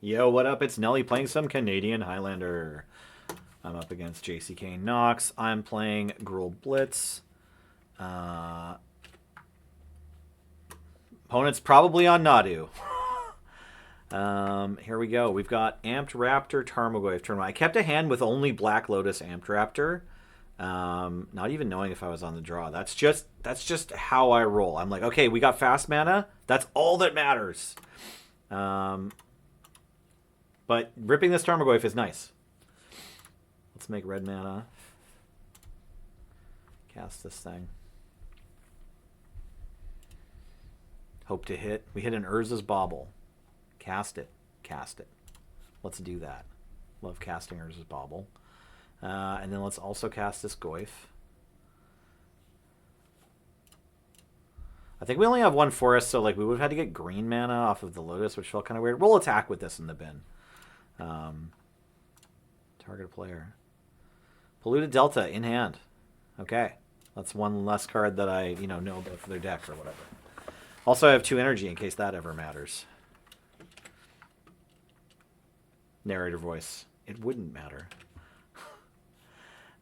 Yo, what up? It's Nelly playing some Canadian Highlander. I'm up against jcknox. I'm playing gruul blitz. Opponent's probably on Nadu. Here we go. We've got Amped Raptor, Tarmogoyf, turn one. I kept a hand with only Black Lotus Amped Raptor. Not even knowing if I was on the draw. That's just how I roll. I'm like, okay, we got fast mana. That's all that matters. But ripping this Tarmogoyf is nice. Let's make red mana. Cast this thing. Hope to hit. We hit an Urza's Bauble. Cast it. Cast it. Let's do that. Love casting Urza's Bauble. And then let's also cast this Goyf. I think we only have one forest, so like we would have had to get green mana off of the Lotus, which felt kind of weird. We'll attack with this in the bin. Target player. Polluted Delta in hand. Okay. That's one less card that I, know about for their deck or whatever. Also, I have 2 energy in case that ever matters. Narrator voice. It wouldn't matter.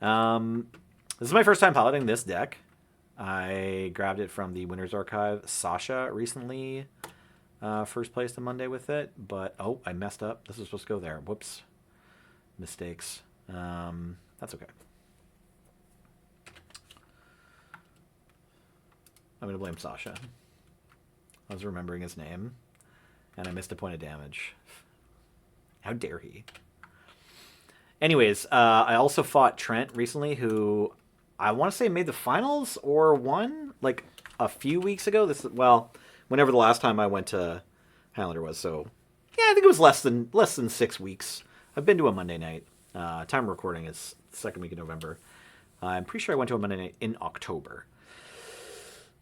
This is my first time piloting this deck. I grabbed it from the Winner's Archive. Sasha recently first placed on Monday with it, but oh, I messed up. This was supposed to go there. Whoops. Mistakes. That's okay. I'm going to blame Sasha. I was remembering his name, and I missed a point of damage. How dare he? Anyways, I also fought Trent recently, who I want to say made the finals or won like a few weeks ago. Whenever the last time I went to Highlander was. So yeah, I think it was less than 6 weeks. I've been to a Monday night. Time of recording is the second week of November. I'm pretty sure I went to a Monday night in October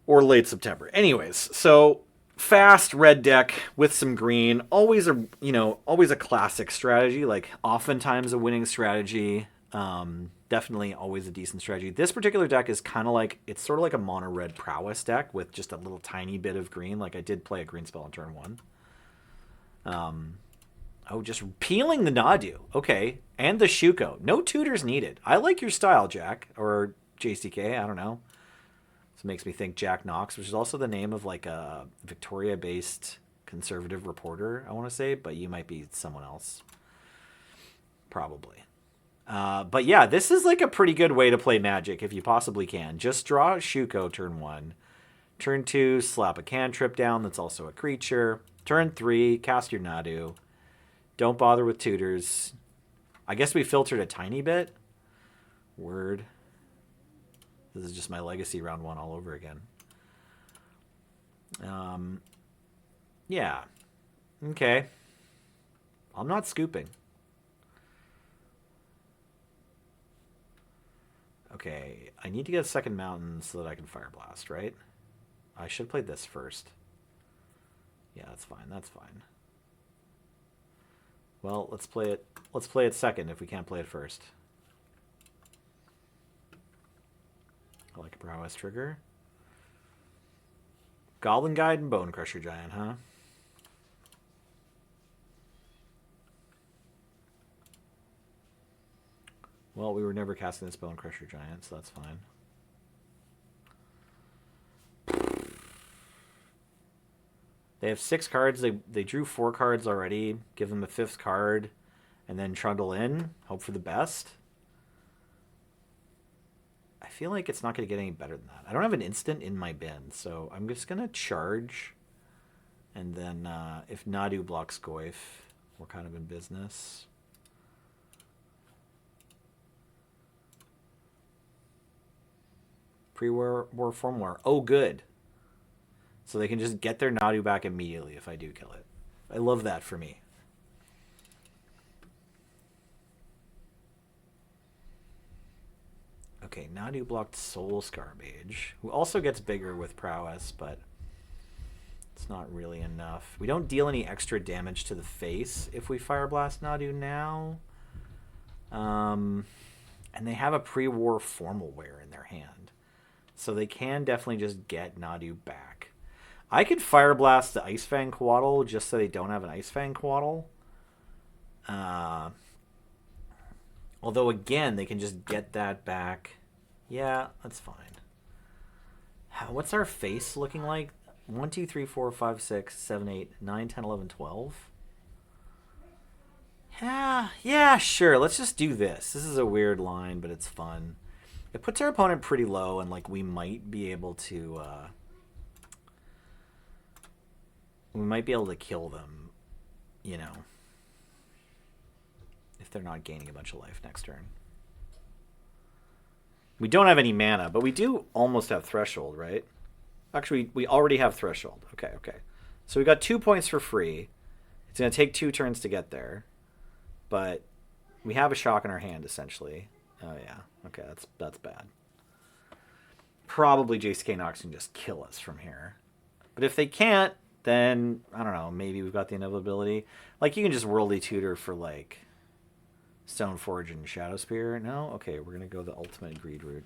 or late September. Anyways, so fast red deck with some green, always a classic strategy, like oftentimes a winning strategy. Definitely always a decent strategy. This particular deck is kind of like, it's sort of like a mono red prowess deck with just a little tiny bit of green. Like I did play a green spell on turn 1. Just peeling the Nadu. Okay. And the Shuko. No tutors needed. I like your style, Jack. Or JCK, I don't know. This makes me think jcknox, which is also the name of like a Victoria-based conservative reporter, I want to say, but you might be someone else. Probably. But yeah, this is like a pretty good way to play Magic if you possibly can. Just draw a Shuko turn 1. Turn 2, slap a cantrip down that's also a creature. Turn 3, cast your Nadu. Don't bother with tutors. I guess we filtered a tiny bit. Word. This is just my legacy round 1 all over again. Yeah. Okay. I'm not scooping. Okay, I need to get a second mountain so that I can Fire Blast, right? I should play this first. Yeah, that's fine. That's fine. Well, let's play it. Let's play it second if we can't play it first. I like a prowess trigger. Goblin Guide and Bone Crusher Giant, huh? Well, we were never casting this Bone Crusher Giant, so that's fine. They have 6 cards. They drew 4 cards already. Give them a 5th card, and then trundle in. Hope for the best. I feel like it's not going to get any better than that. I don't have an instant in my bin, so I'm just going to charge. And then if Nadu blocks Goyf, we're kind of in business. Pre-war Formwar. Oh, good. So they can just get their Nadu back immediately if I do kill it. I love that for me. Okay, Nadu blocked Soul Scarbage, who also gets bigger with prowess, but it's not really enough. We don't deal any extra damage to the face if we Fire Blast Nadu now. And they have a pre-war Formalware in their hand. So they can definitely just get Nadu back. I could Fire Blast the Ice Fang Coatl just so they don't have an Ice Fang Coatl. Although, again, they can just get that back. Yeah, that's fine. What's our face looking like? 1, 2, 3, 4, 5, 6, 7, 8, 9, 10, 11, 12. Yeah, sure. Let's just do this. This is a weird line, but it's fun. It puts our opponent pretty low, and like we might be able to kill them, you know, if they're not gaining a bunch of life next turn. We don't have any mana, but we do almost have Threshold, right? Actually, we already have Threshold. Okay. So we got 2 points for free. It's going to take 2 turns to get there. But we have a shock in our hand, essentially. Oh, yeah. Okay, that's bad. Probably jcknox can just kill us from here. But if they can't, then, I don't know, maybe we've got the inevitability. Like, you can just Worldly Tutor for, like, Stoneforge and Shadow Spear. No? Okay, we're going to go the ultimate greed route.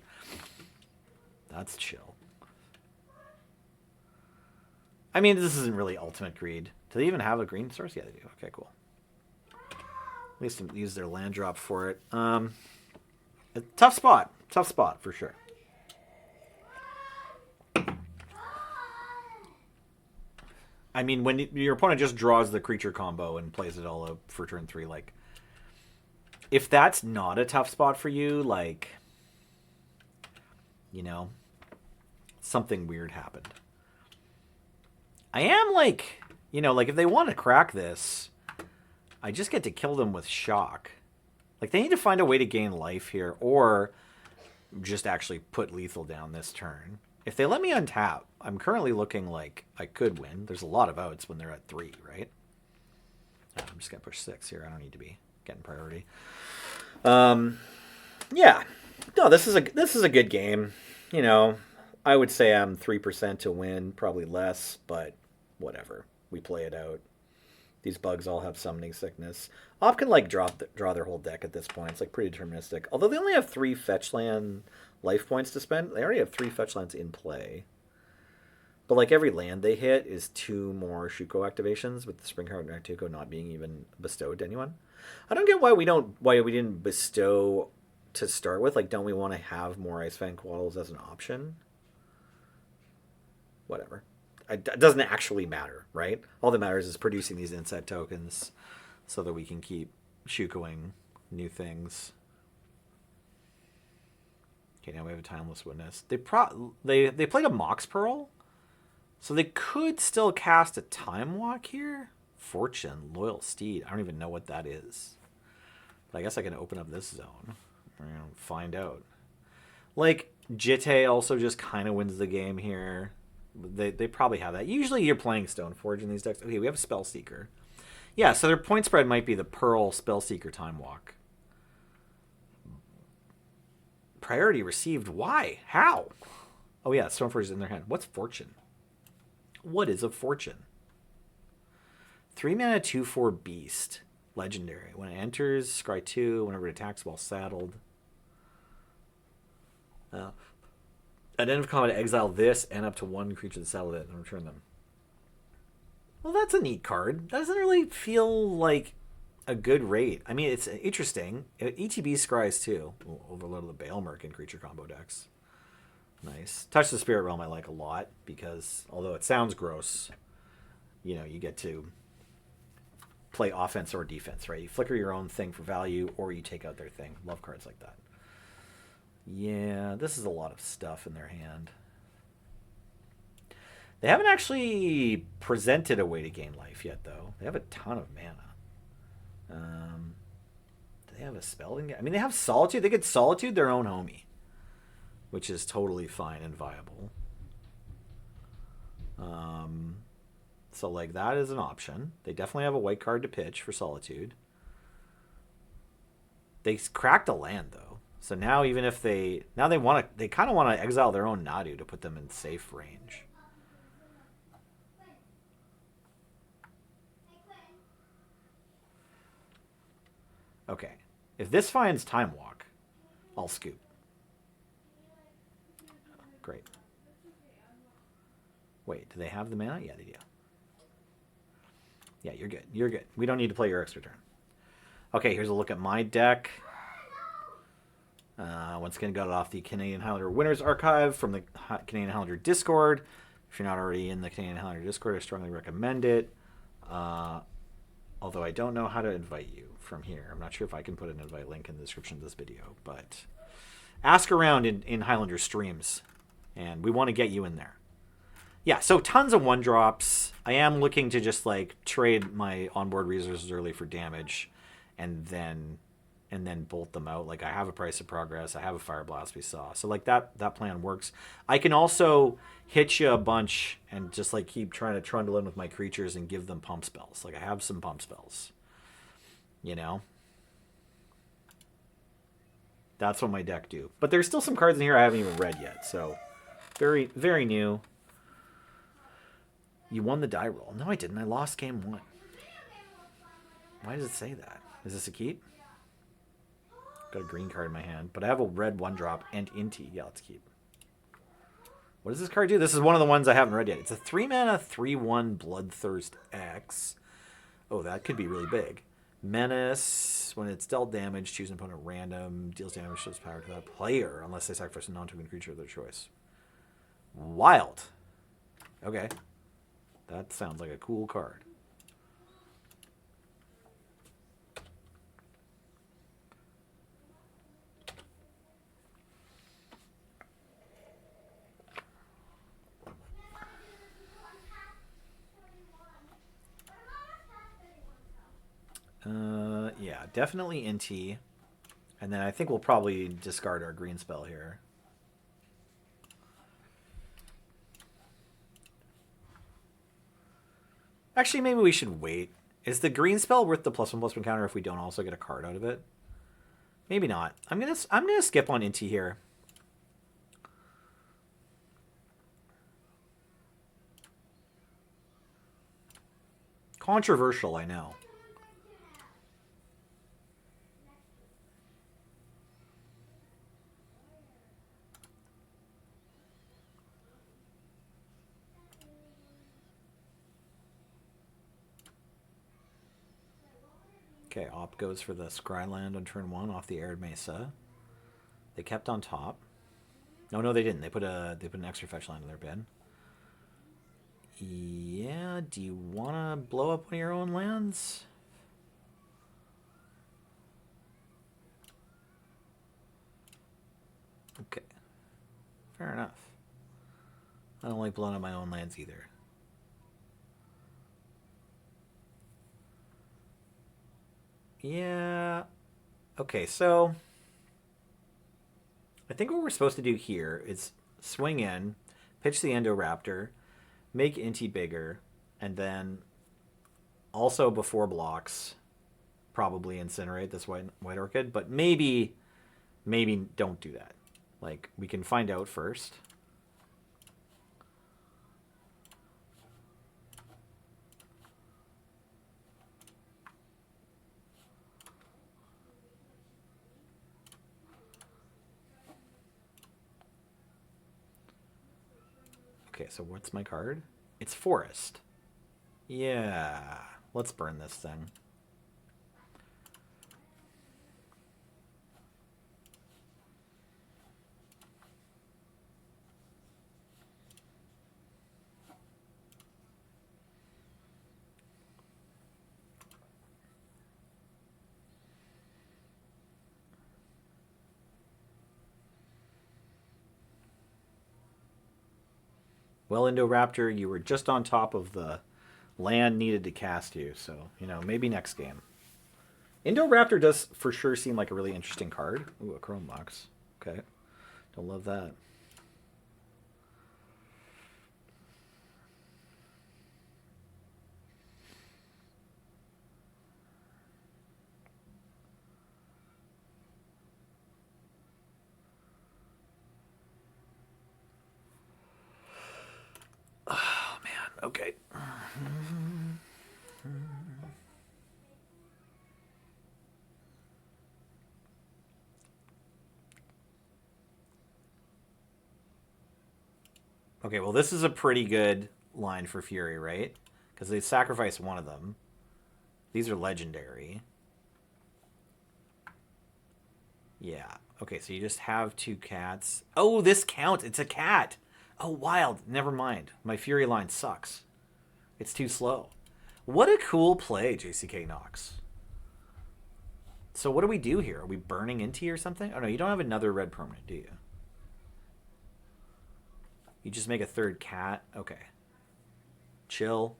That's chill. I mean, this isn't really ultimate greed. Do they even have a green source? Yeah, they do. Okay, cool. At least use their land drop for it. A tough spot. Tough spot, for sure. I mean, when your opponent just draws the creature combo and plays it all up for turn 3, like, if that's not a tough spot for you, like, you know, something weird happened. I am, like, you know, like, if they want to crack this, I just get to kill them with shock. Like, they need to find a way to gain life here, or just actually put lethal down this turn. If they let me untap, I'm currently looking like I could win. There's a lot of outs when they're at 3, right? I'm just going to push 6 here. I don't need to be getting priority. Yeah. No, this is a good game. You know, I would say I'm 3% to win, probably less, but whatever. We play it out. These bugs all have summoning sickness. Op can like draw their whole deck at this point. It's like pretty deterministic. Although they only have 3 fetch land life points to spend. They already have 3 fetch lands in play. But like every land they hit is 2 more Shuko activations, with the Springheart and Raktuko not being even bestowed to anyone. I don't get why we didn't bestow to start with. Like, don't we want to have more Icefang Coatls as an option? Whatever. It doesn't actually matter, right? All that matters is producing these inset tokens so that we can keep Shukoing new things. Okay, now we have a Timeless Witness. They played a Mox Pearl, so they could still cast a Time Walk here. Fortune, Loyal Steed. I don't even know what that is. But I guess I can open up this zone. We're going to find out. Like, Jitte also just kind of wins the game here. They probably have that. Usually you're playing Stoneforge in these decks. Okay, we have a Spellseeker. Yeah, so their point spread might be the Pearl, Spellseeker, Time Walk. Priority received. Why? How? Oh yeah, Stoneforge is in their hand. What's Fortune? What is a Fortune? 3 mana, 2/4 Beast. Legendary. When it enters, scry 2. Whenever it attacks while saddled. At end of combat, exile this and up to 1 creature that saddled it and return them. Well, that's a neat card. That doesn't really feel like a good rate. I mean, it's interesting. ETB scries too. We'll overload the Balemerk in creature combo decks. Nice. Touch the Spirit Realm I like a lot because, although it sounds gross, you know, you get to play offense or defense, right? You flicker your own thing for value or you take out their thing. Love cards like that. Yeah, this is a lot of stuff in their hand. They haven't actually presented a way to gain life yet, though. They have a ton of mana. Do they have a spell? I mean, they have Solitude. They could Solitude their own homie, which is totally fine and viable. So, like, that is an option. They definitely have a white card to pitch for Solitude. They cracked a land, though. So now, even if they kind of want to exile their own Nadu to put them in safe range. Okay, if this finds Time Walk, I'll scoop. Great. Wait, do they have the mana? Yeah, they do. Yeah, you're good. You're good. We don't need to play your extra turn. Okay, here's a look at my deck. Once again, got it off the Canadian Highlander Winners Archive from the Canadian Highlander Discord. If you're not already in the Canadian Highlander Discord, I strongly recommend it. Although I don't know how to invite you from here. I'm not sure if I can put an invite link in the description of this video, but ask around in Highlander streams, and we want to get you in there. Yeah, so tons of 1-drops. I am looking to just like trade my onboard resources early for damage, and then bolt them out. Like I have a Price of Progress, I have a Fire Blast we saw. So like that plan works. I can also hit you a bunch and just like keep trying to trundle in with my creatures and give them pump spells. Like I have some pump spells. You know? That's what my deck do. But there's still some cards in here I haven't even read yet. So very, very new. You won the die roll. No, I didn't. I lost game 1. Why does it say that? Is this a keep? Got a green card in my hand, but I have a red 1-drop and Inti. Yeah, let's keep. What does this card do? This is one of the ones I haven't read yet. It's a 3-mana 3/1 Bloodthirst X. Oh, that could be really big. Menace. When it's dealt damage, choose an opponent random. Deals damage to its power to that player, unless they sacrifice a non-token creature of their choice. Wild. Okay. That sounds like a cool card. Yeah, definitely Inti. And then I think we'll probably discard our green spell here. Actually, maybe we should wait. Is the green spell worth the +1/+1 counter if we don't also get a card out of it? Maybe not. I'm gonna skip on Inti here. Controversial, I know. Okay, Op goes for the Scryland on turn 1 off the Arid Mesa. They kept on top. No, they didn't. They put an extra fetch land in their bin. Yeah, do you want to blow up one of your own lands? Okay. Fair enough. I don't like blowing up my own lands either. Yeah. Okay, so I think what we're supposed to do here is swing in, pitch the Endoraptor, make Inti bigger, and then also before blocks, probably incinerate this white orchid, but maybe don't do that. Like, we can find out first. Okay, so what's my card? It's Forest. Yeah, let's burn this thing. Well, Indoraptor, you were just on top of the land needed to cast you, so, you know, maybe next game. Indoraptor does for sure seem like a really interesting card. Ooh, a Chrome Box. Okay. Don't love that. Oh, man. Okay. Okay, well, this is a pretty good line for Fury, right? Because they sacrifice one of them. These are legendary. Yeah. Okay, so you just have 2 cats. Oh, this counts. It's a cat. Oh, wild. Never mind. My Fury line sucks. It's too slow. What a cool play, jcknox. So what do we do here? Are we burning into you or something? Oh, no, you don't have another red permanent, do you? You just make a 3rd cat? Okay. Chill.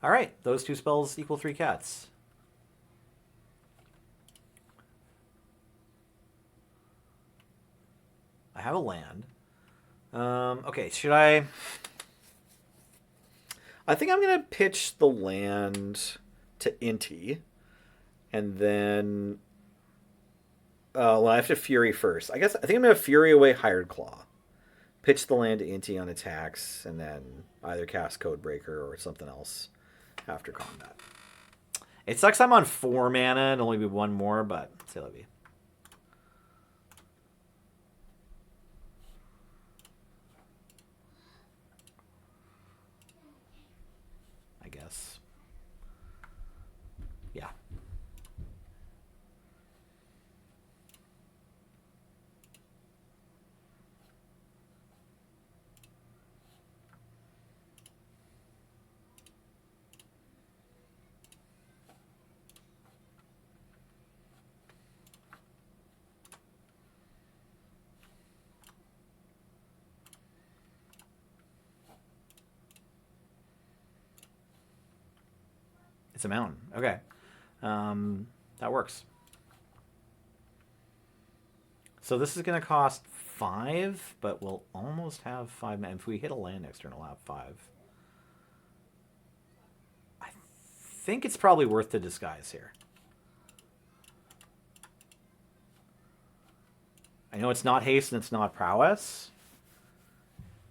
All right, those 2 spells equal 3 cats. I have a land. Okay, should I... I think I'm going to pitch the land to Inti. And then... well, I have to Fury first. I think I'm going to Fury away Hired Claw. Pitch the land to Inti on attacks, and then either cast Codebreaker or something else after combat. It sucks I'm on 4 mana and only be 1 more, but c'est la vie. I guess. Yeah. It's a mountain. Okay. That works. So this is going to cost 5, but we'll almost have 5. If we hit a land next turn, we'll have 5. I think it's probably worth the disguise here. I know it's not haste and it's not prowess.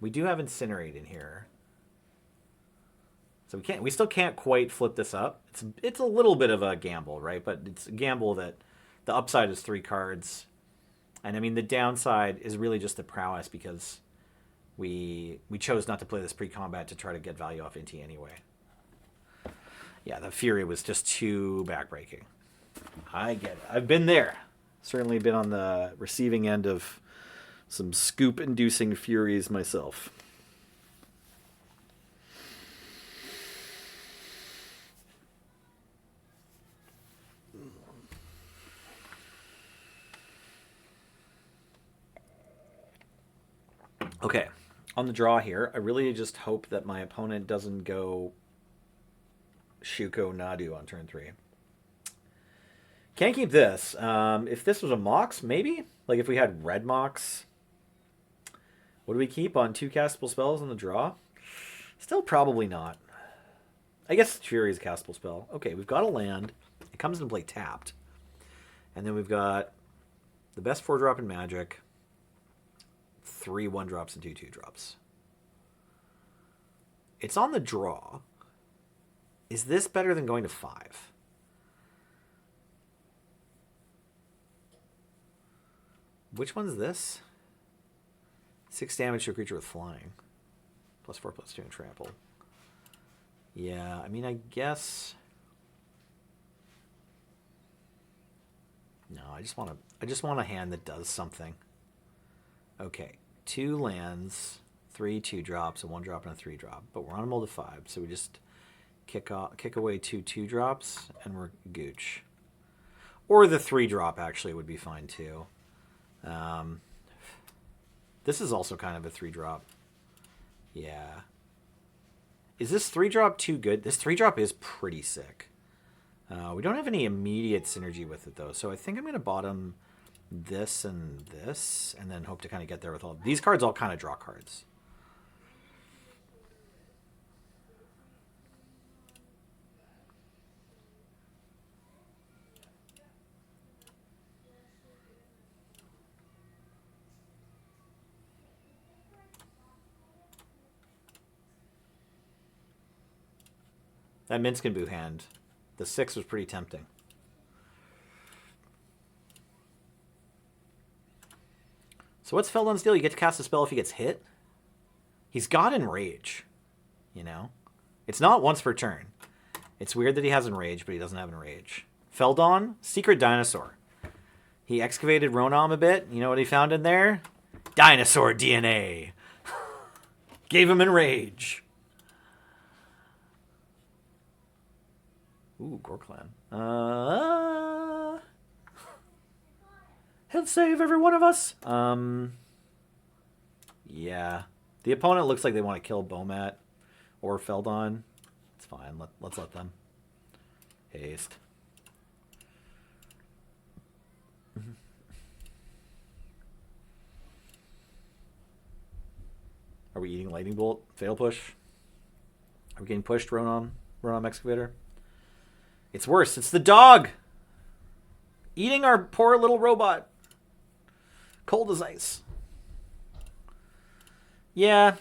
We do have Incinerate in here. So we still can't quite flip this up. It's a little bit of a gamble, right? But it's a gamble that the upside is 3 cards. And I mean the downside is really just the prowess because we chose not to play this pre-combat to try to get value off Inti anyway. Yeah, the Fury was just too backbreaking. I get it. I've been there. Certainly been on the receiving end of some scoop-inducing Furies myself. Okay, on the draw here, I really just hope that my opponent doesn't go Shuko Nadu on turn 3. Can't keep this. If this was a Mox, maybe? Like if we had red Mox. What do we keep on 2 castable spells on the draw? Still probably not. I guess Fury is a castable spell. Okay, we've got a land. It comes into play tapped. And then we've got the best 4-drop in Magic. 3 1-drops and 2 2-drops. It's on the draw. Is this better than going to 5? Which one's this? 6 damage to a creature with flying. +4/+2 and trample. Yeah, I mean, I guess... No, I just want a hand that does something. Okay, 2 lands, 3 2-drops, a 1-drop and a 3-drop. But we're on a mold of 5, so we just kick away 2 2-drops, and we're gooch. Or the 3-drop actually would be fine too. This is also kind of a 3-drop. Yeah. Is this 3-drop too good? This 3-drop is pretty sick. We don't have any immediate synergy with it though, so I think I'm going to bottom this, and then hope to kind of get there with all... These cards all kind of draw cards. That Minsc and Boo hand. The 6 was pretty tempting. So what's Feldon's deal? You get to cast a spell if he gets hit? He's got Enrage, you know? It's not once per turn. It's weird that he has Enrage, but he doesn't have Enrage. Feldon, Secret Dinosaur. He excavated Ronom a bit. You know what he found in there? Dinosaur DNA. Gave him enrage. Ooh, Gorklan. He'll save every one of us. Yeah. The opponent looks like they want to kill Bomat or Feldon. It's fine. Let's let them. Haste. Are we eating Lightning Bolt? Fail push? Are we getting pushed, Ronom Excavator? It's worse. It's the dog! Eating our poor little robot. Cold as ice. Yeah.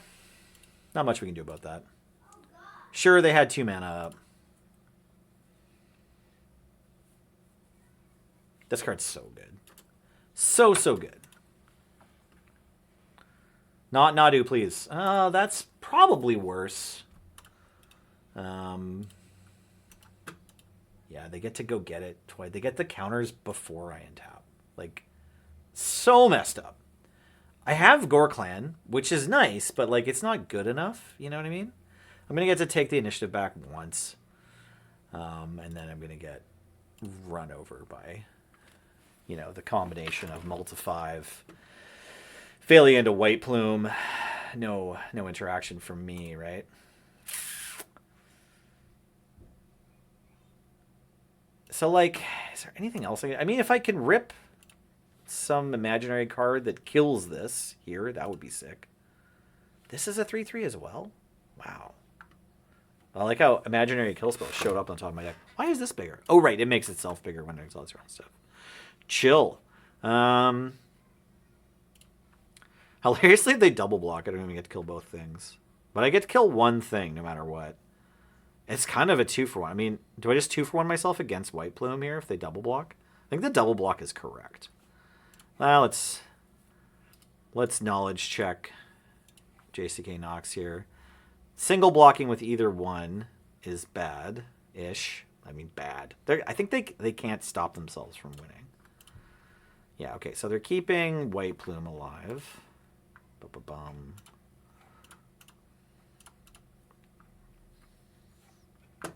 Not much we can do about that. Sure, they had 2 mana up. This card's so good. So good. Not Nadu, please. That's probably worse. Yeah, they get to go get it twice. They get the counters before I untap. Like, so messed up. I have Gorklan, which is nice, but, like, it's not good enough. You know what I mean? I'm going to get to take the initiative back once. And then I'm going to get run over by, you know, the combination of Multi-5, Failure into White Plume. No interaction from me, right? So, like, is there anything else? I mean, if I can rip some imaginary card that kills this here, that would be sick. This is a 3/3 as well? Wow. I like how imaginary kill spell showed up on top of my deck. Why is this bigger? Oh, right. It makes itself bigger when it exiles your own stuff. Chill. Hilariously, if they double block, I don't even get to kill both things. But I get to kill one thing no matter what. It's kind of a 2-for-1. I mean, do I just 2-for-1 myself against White Plume here if they double block? I think the double block is correct. Well, let's knowledge check jcknox here. Single blocking with either one is bad-ish. I mean, bad. I think they can't stop themselves from winning. Yeah, okay, so they're keeping White Plume alive. Ba-ba-bum.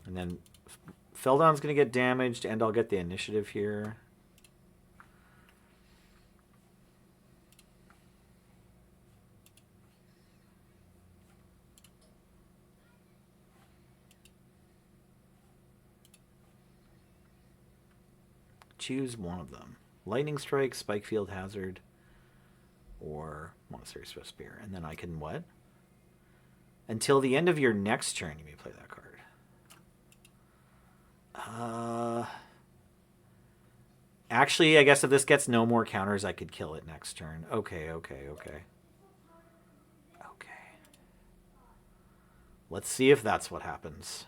And then Feldon's going to get damaged, and I'll get the initiative here. Choose one of them. Lightning Strike, Spike Field Hazard, or Monastery Swift Spear. And then I can what? Until the end of your next turn, you may play that card. Actually, I guess if this gets no more counters, I could kill it next turn. Okay. Let's see if that's what happens.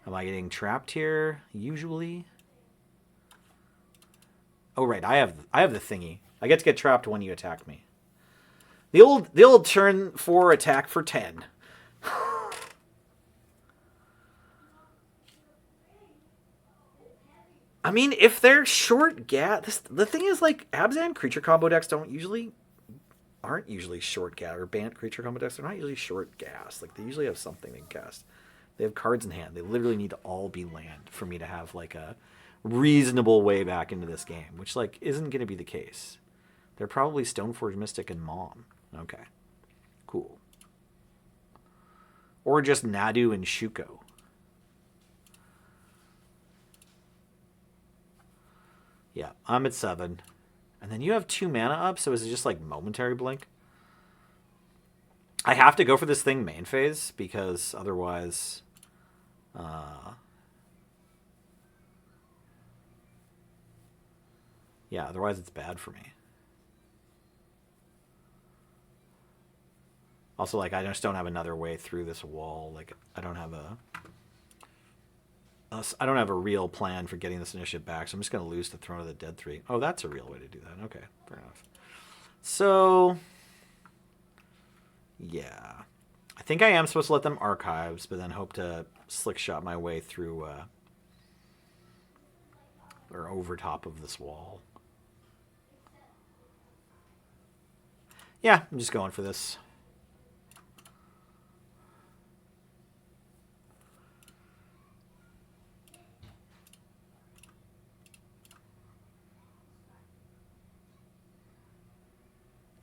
Am I getting trapped here? Usually. Oh, right. I have the thingy. I get to get trapped when you attack me. The old turn 4 attack for 10. I mean, if they're short gas, the thing is, like, Abzan creature combo decks aren't usually short gas, or Bant creature combo decks. They're not usually short gas. Like, they usually have something they can cast. They have cards in hand. They literally need to all be land for me to have, like, a reasonable way back into this game, which, like, isn't going to be the case. They're probably Stoneforge Mystic and Mom. Okay. Cool. Or just Nadu and Shuko. Yeah, I'm at 7. And then you have 2 mana up, so is it just like momentary blink? I have to go for this thing main phase, because otherwise... yeah, otherwise it's bad for me. Also, like, I just don't have another way through this wall. Like, I don't have a real plan for getting this initiative back, so I'm just going to lose the Throne of the Dead 3. Oh, that's a real way to do that. Okay, fair enough. So, yeah. I think I am supposed to let them archives, but then hope to slick shot my way through or over top of this wall. Yeah, I'm just going for this.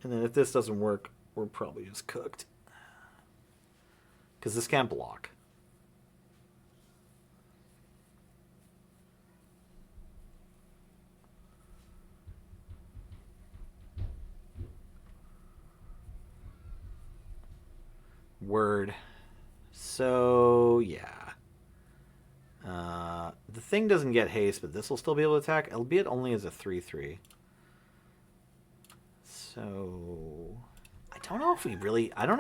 And then if this doesn't work, we're probably just cooked. Because this can't block. Word. So, yeah. The thing doesn't get haste, but this will still be able to attack, albeit only as a 3/3. So, I don't know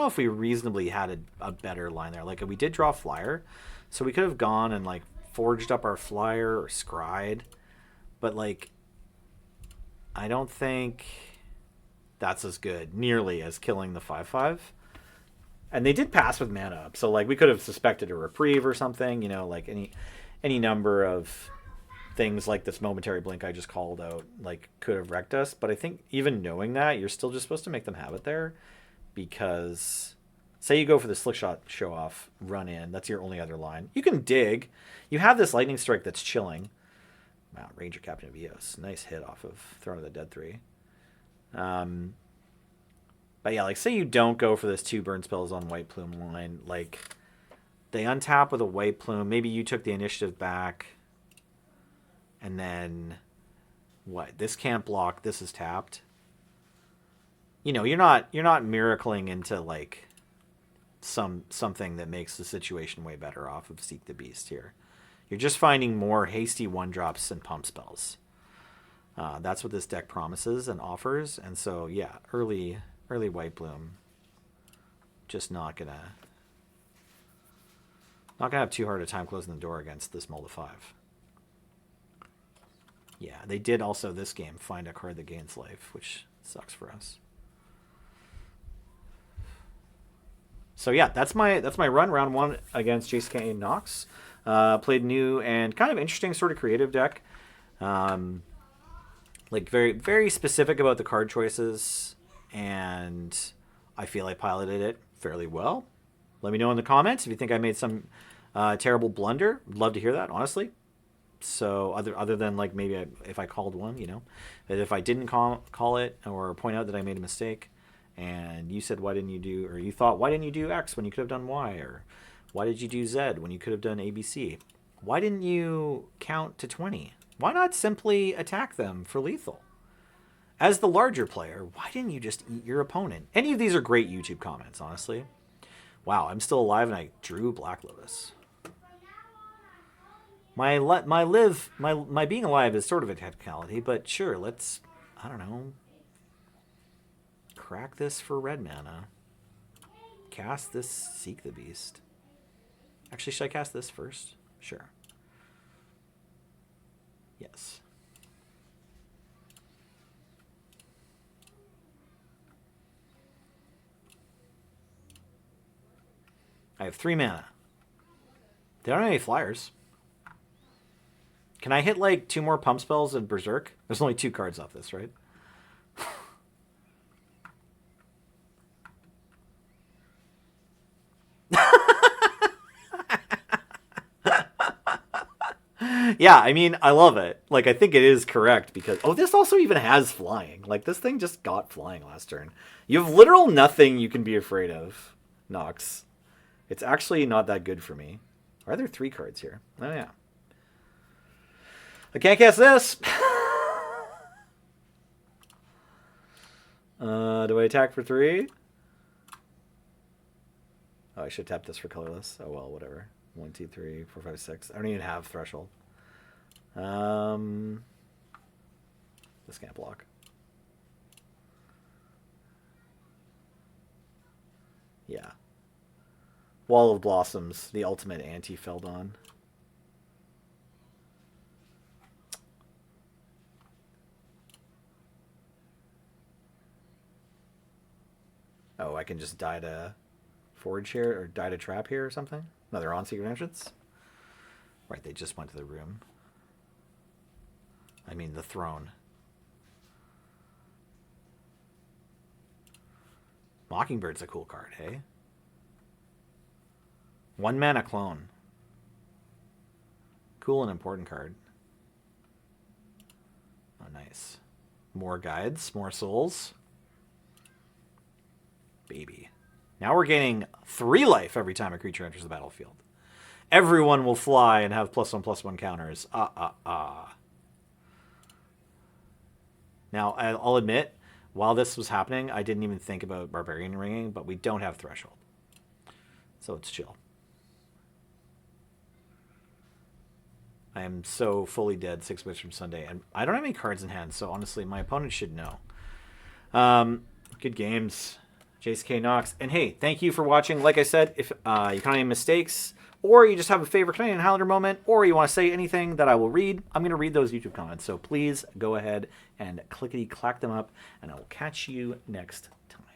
if we reasonably had a better line there. Like, we did draw flyer, so we could have gone and, like, forged up our flyer or scryed. But, like, I don't think that's as good, nearly, as killing the 5/5. And they did pass with mana up, so, like, we could have suspected a reprieve or something, you know, like any number of things like this momentary blink I just called out, like, could have wrecked us. But I think even knowing that, you're still just supposed to make them have it there, because say you go for the slick shot show off, run in, that's your only other line. You can dig. You have this lightning strike that's chilling. Wow, Ranger Captain of Eos. Nice hit off of Throne of the Dead 3. But yeah, like, say you don't go for this 2 burn spells on White Plume line. Like, they untap with a White Plume. Maybe you took the initiative back. And then, what? This can't block. This is tapped. You know, you're not miracling into, like, something that makes the situation way better off of Seek the Beast here. You're just finding more hasty 1-drops and pump spells. That's what this deck promises and offers. And so, yeah, early White Bloom, just not gonna have too hard a time closing the door against this mold of 5. Yeah, they did also this game find a card that gains life, which sucks for us. So yeah, that's my run, round 1 against jcknox. Played new and kind of interesting sort of creative deck. Like, very, very specific about the card choices, and I feel I piloted it fairly well. Let me know in the comments if you think I made some terrible blunder. I'd love to hear that, honestly. So other than, like, maybe if I called one, you know, but if I didn't call it or point out that I made a mistake, and you said, why didn't you do, or you thought, why didn't you do X when you could have done Y, or why did you do Z when you could have done ABC? Why didn't you count to 20? Why not simply attack them for lethal? As the larger player, why didn't you just eat your opponent? Any of these are great YouTube comments, honestly. Wow, I'm still alive and I drew Black Lotus. My being alive is sort of a technicality, but sure, let's, I don't know, crack this for red mana. Cast this Seek the Beast. Actually, should I cast this first? Sure. Yes. I have 3 mana. They don't have any flyers. Can I hit, like, 2 more pump spells and Berserk? There's only 2 cards off this, right? Yeah, I mean, I love it. Like, I think it is correct because... Oh, this also even has flying. Like, this thing just got flying last turn. You have literal nothing you can be afraid of, Nox. It's actually not that good for me. Are there 3 cards here? Oh, yeah. I can't cast this! Do I attack for 3? Oh, I should tap this for colorless. Oh, well, whatever. 1, 2, 3, 4, 5, 6. I don't even have threshold. This can't block. Yeah. Wall of Blossoms, the ultimate anti-Feldon. Oh, I can just die to forge here, or die to trap here or something? No, they're on Secret Entrance? Right, they just went to the room. I mean, the throne. Mockingbird's a cool card, hey? 1 mana clone. Cool and important card. Oh, nice. More guides, more souls. Baby. Now we're gaining 3 life every time a creature enters the battlefield. Everyone will fly and have +1/+1 counters. Now, I'll admit, while this was happening, I didn't even think about Barbarian Ringing, but we don't have Threshold. So it's chill. I am so fully dead 6 weeks from Sunday, and I don't have any cards in hand, so honestly, my opponent should know. Good games, jcknox. And hey, thank you for watching. Like I said, if you caught any mistakes, or you just have a favorite Canadian Highlander moment, or you want to say anything that I will read, I'm going to read those YouTube comments. So please go ahead and clickety-clack them up, and I will catch you next time.